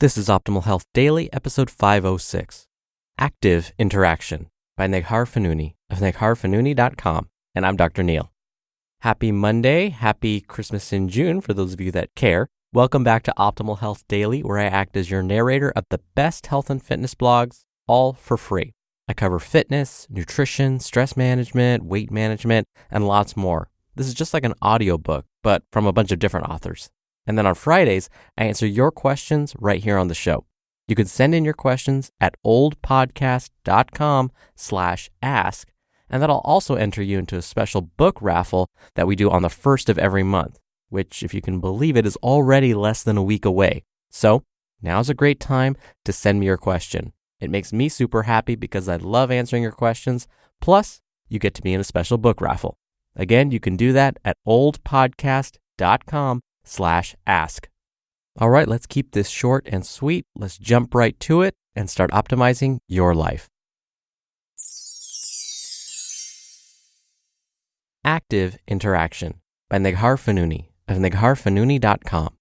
This is Optimal Health Daily, episode 506, Active Interaction by Neghar Fonooni of negharfonooni.com, and I'm Dr. Neil. Happy Monday, happy Christmas in June for those of you that care. Welcome back to Optimal Health Daily, where I act as your narrator of the best health and fitness blogs, all for free. I cover fitness, nutrition, stress management, weight management, and lots more. This is just like an audiobook, but from a bunch of different authors. And then on Fridays, I answer your questions right here on the show. You can send in your questions at oldpodcast.com/ask, and that'll also enter you into a special book raffle that we do on the first of every month, which, if you can believe it, is already less than a week away. So now's a great time to send me your question. It makes me super happy because I love answering your questions. Plus, you get to be in a special book raffle. Again, you can do that at oldpodcast.com/ask. All right, let's keep this short and sweet. Let's jump right to it and start optimizing your life. Active Interaction by Neghar Fonooni of negharfonooni.com.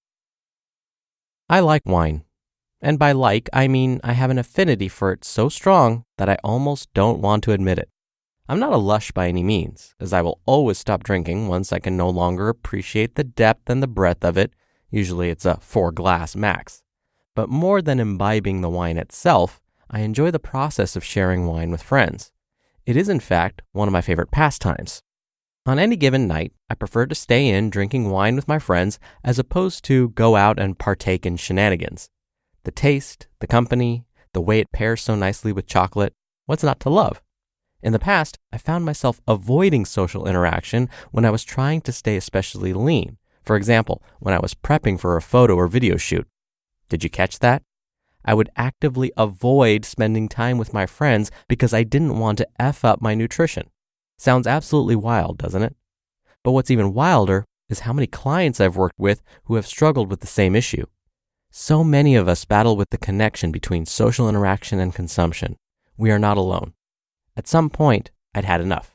I like wine. And by like, I mean I have an affinity for it so strong that I almost don't want to admit it. I'm not a lush by any means, as I will always stop drinking once I can no longer appreciate the depth and the breadth of it. Usually it's a 4-glass max. But more than imbibing the wine itself, I enjoy the process of sharing wine with friends. It is, in fact, one of my favorite pastimes. On any given night, I prefer to stay in drinking wine with my friends as opposed to go out and partake in shenanigans. The taste, the company, the way it pairs so nicely with chocolate, what's not to love? In the past, I found myself avoiding social interaction when I was trying to stay especially lean. For example, when I was prepping for a photo or video shoot. Did you catch that? I would actively avoid spending time with my friends because I didn't want to F up my nutrition. Sounds absolutely wild, doesn't it? But what's even wilder is how many clients I've worked with who have struggled with the same issue. So many of us battle with the connection between social interaction and consumption. We are not alone. At some point, I'd had enough.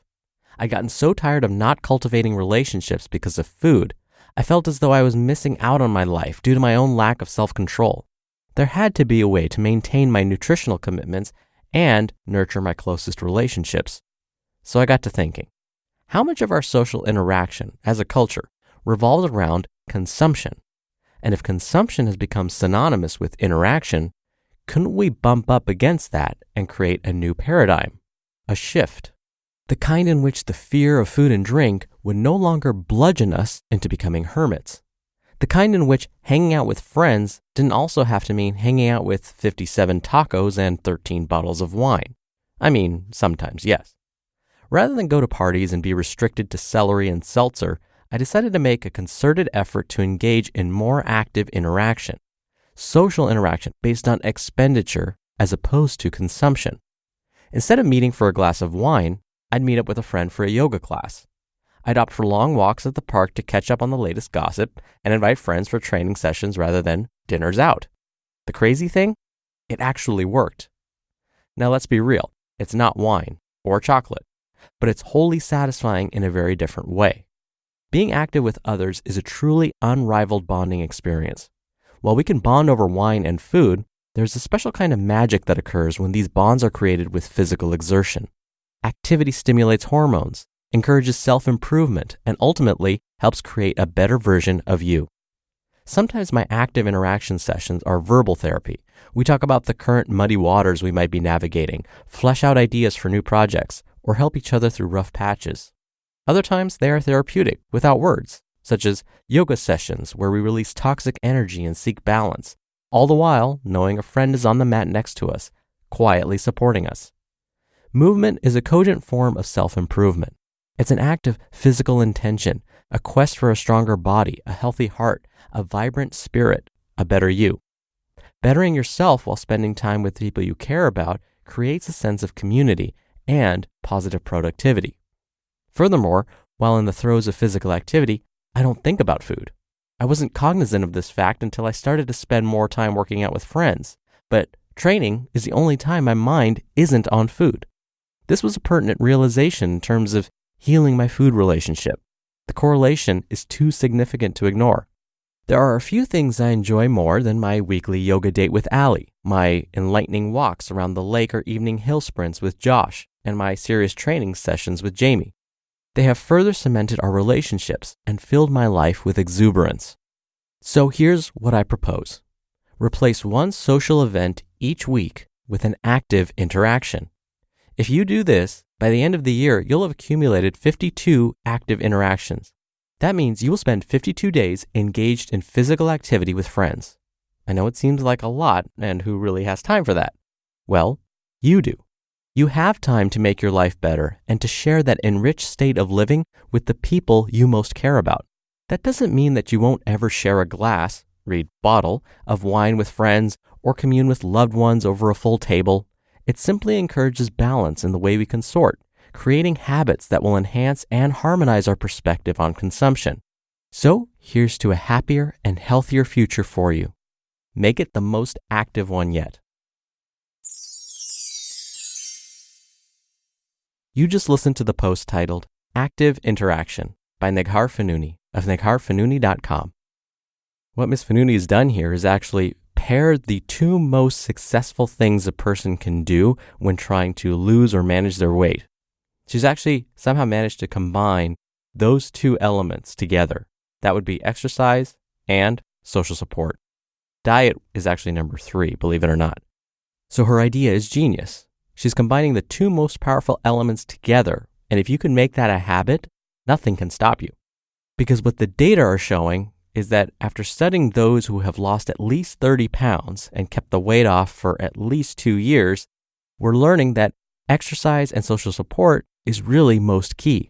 I'd gotten so tired of not cultivating relationships because of food, I felt as though I was missing out on my life due to my own lack of self-control. There had to be a way to maintain my nutritional commitments and nurture my closest relationships. So I got to thinking, how much of our social interaction as a culture revolves around consumption? And if consumption has become synonymous with interaction, couldn't we bump up against that and create a new paradigm? A shift. The kind in which the fear of food and drink would no longer bludgeon us into becoming hermits. The kind in which hanging out with friends didn't also have to mean hanging out with 57 tacos and 13 bottles of wine. I mean, sometimes, yes. Rather than go to parties and be restricted to celery and seltzer, I decided to make a concerted effort to engage in more active interaction. Social interaction based on expenditure as opposed to consumption. Instead of meeting for a glass of wine, I'd meet up with a friend for a yoga class. I'd opt for long walks at the park to catch up on the latest gossip and invite friends for training sessions rather than dinners out. The crazy thing? It actually worked. Now let's be real. It's not wine or chocolate, but it's wholly satisfying in a very different way. Being active with others is a truly unrivaled bonding experience. While we can bond over wine and food, there's a special kind of magic that occurs when these bonds are created with physical exertion. Activity stimulates hormones, encourages self-improvement, and ultimately helps create a better version of you. Sometimes my active interaction sessions are verbal therapy. We talk about the current muddy waters we might be navigating, flesh out ideas for new projects, or help each other through rough patches. Other times they are therapeutic, without words, such as yoga sessions where we release toxic energy and seek balance, all the while knowing a friend is on the mat next to us, quietly supporting us. Movement is a cogent form of self-improvement. It's an act of physical intention, a quest for a stronger body, a healthy heart, a vibrant spirit, a better you. Bettering yourself while spending time with people you care about creates a sense of community and positive productivity. Furthermore, while in the throes of physical activity, I don't think about food. I wasn't cognizant of this fact until I started to spend more time working out with friends, but training is the only time my mind isn't on food. This was a pertinent realization in terms of healing my food relationship. The correlation is too significant to ignore. There are a few things I enjoy more than my weekly yoga date with Allie, my enlightening walks around the lake or evening hill sprints with Josh, and my serious training sessions with Jamie. They have further cemented our relationships and filled my life with exuberance. So here's what I propose. Replace one social event each week with an active interaction. If you do this, by the end of the year, you'll have accumulated 52 active interactions. That means you will spend 52 days engaged in physical activity with friends. I know it seems like a lot, and who really has time for that? Well, you do. You have time to make your life better and to share that enriched state of living with the people you most care about. That doesn't mean that you won't ever share a glass, read bottle, of wine with friends or commune with loved ones over a full table. It simply encourages balance in the way we consort, creating habits that will enhance and harmonize our perspective on consumption. So here's to a happier and healthier future for you. Make it the most active one yet. You just listened to the post titled Active Interaction by Neghar Fonooni of negharfonooni.com. What Ms. Fonooni has done here is actually paired the two most successful things a person can do when trying to lose or manage their weight. She's actually somehow managed to combine those two elements together. That would be exercise and social support. Diet is actually number 3, believe it or not. So her idea is genius. She's combining the two most powerful elements together, and if you can make that a habit, nothing can stop you. Because what the data are showing is that after studying those who have lost at least 30 pounds and kept the weight off for at least 2 years, we're learning that exercise and social support is really most key.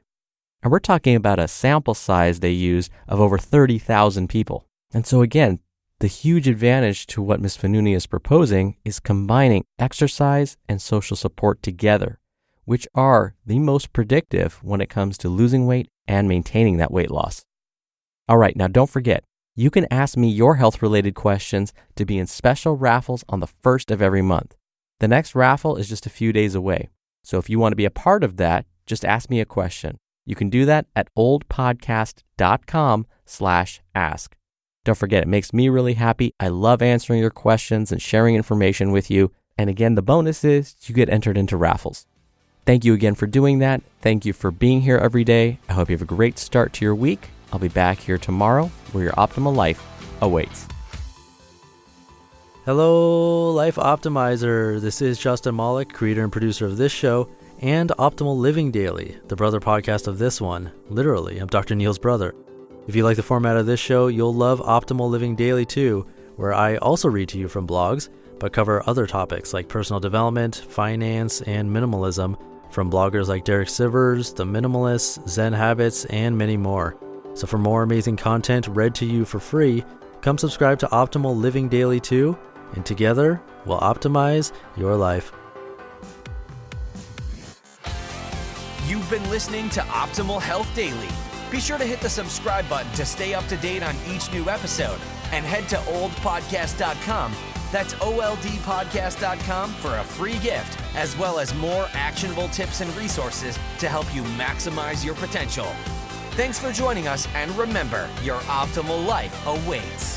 And we're talking about a sample size they use of over 30,000 people. And so again, the huge advantage to what Ms. Fonooni is proposing is combining exercise and social support together, which are the most predictive when it comes to losing weight and maintaining that weight loss. All right, now don't forget, you can ask me your health-related questions to be in special raffles on the 1st of every month. The next raffle is just a few days away. So if you want to be a part of that, just ask me a question. You can do that at oldpodcast.com/ask. Don't forget, it makes me really happy. I love answering your questions and sharing information with you. And again, the bonus is you get entered into raffles. Thank you again for doing that. Thank you for being here every day. I hope you have a great start to your week. I'll be back here tomorrow where your optimal life awaits. Hello, Life Optimizer. This is Justin Malik, creator and producer of this show and Optimal Living Daily, the brother podcast of this one. Literally, I'm Dr. Neil's brother. If you like the format of this show, you'll love Optimal Living Daily too, where I also read to you from blogs, but cover other topics like personal development, finance, and minimalism from bloggers like Derek Sivers, The Minimalists, Zen Habits, and many more. So for more amazing content read to you for free, come subscribe to Optimal Living Daily too, and together we'll optimize your life. You've been listening to Optimal Health Daily. Be sure to hit the subscribe button to stay up to date on each new episode, and head to oldpodcast.com. That's oldpodcast.com for a free gift, as well as more actionable tips and resources to help you maximize your potential. Thanks for joining us, and remember, your optimal life awaits.